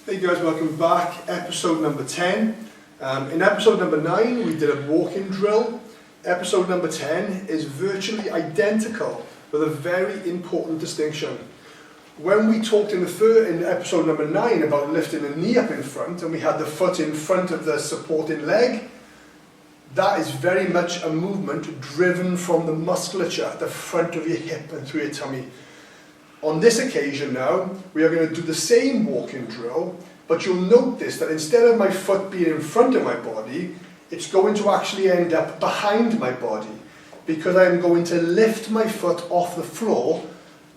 Hey guys, welcome back. Episode number 10. In episode number 9 we did a walking drill. Episode number 10 is virtually identical with a very important distinction. When we talked in episode number 9 about lifting the knee up in front and we had the foot in front of the supporting leg, that is very much a movement driven from the musculature at the front of your hip and through your tummy. On this occasion now, we are going to do the same walking drill, but you'll notice that instead of my foot being in front of my body, it's going to actually end up behind my body, because I am going to lift my foot off the floor,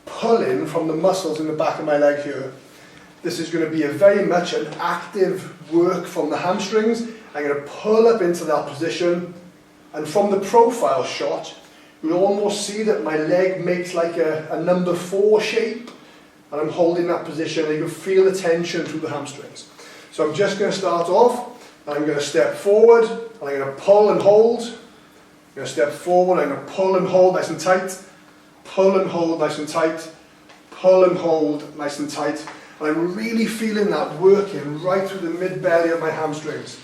pulling from the muscles in the back of my leg here. This is going to be very much an active work from the hamstrings. I'm going to pull up into that position, and from the profile shot, you'll almost see that my leg makes like a number 4 shape, and I'm holding that position, and you can feel the tension through the hamstrings. So I'm just going to start off, and I'm going to step forward, and I'm going to pull and hold. I'm going to step forward, I'm going to pull and hold nice and tight, pull and hold nice and tight, pull and hold nice and tight, and I'm really feeling that working right through the mid-belly of my hamstrings.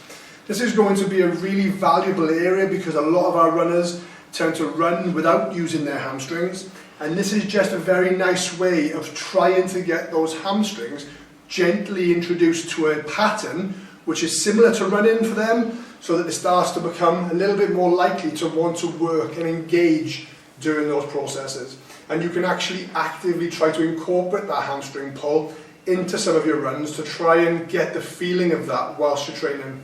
This is going to be a really valuable area because a lot of our runners tend to run without using their hamstrings, and this is just a very nice way of trying to get those hamstrings gently introduced to a pattern which is similar to running for them, so that it starts to become a little bit more likely to want to work and engage during those processes. And you can actually actively try to incorporate that hamstring pull into some of your runs to try and get the feeling of that whilst you're training.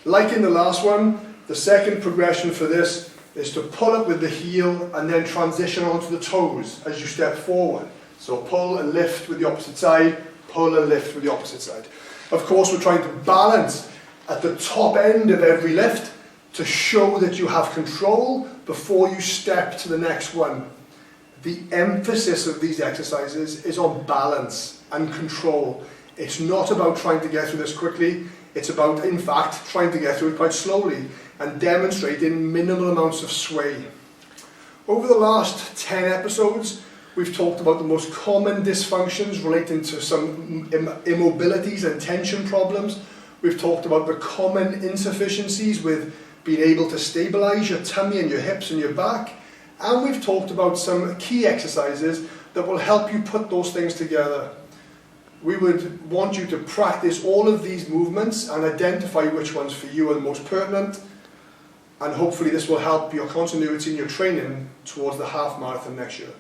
Like in the last one, the second progression for this is to pull up with the heel and then transition onto the toes as you step forward. So pull and lift with the opposite side, pull and lift with the opposite side. Of course, we're trying to balance at the top end of every lift to show that you have control before you step to the next one. The emphasis of these exercises is on balance and control. It's not about trying to get through this quickly. It's about, in fact, trying to get through it quite slowly and demonstrating minimal amounts of sway. Over the last 10 episodes, we've talked about the most common dysfunctions relating to some immobilities and tension problems. We've talked about the common insufficiencies with being able to stabilize your tummy and your hips and your back. And we've talked about some key exercises that will help you put those things together. We would want you to practice all of these movements and identify which ones for you are the most pertinent, and hopefully this will help your continuity in your training towards the half marathon next year.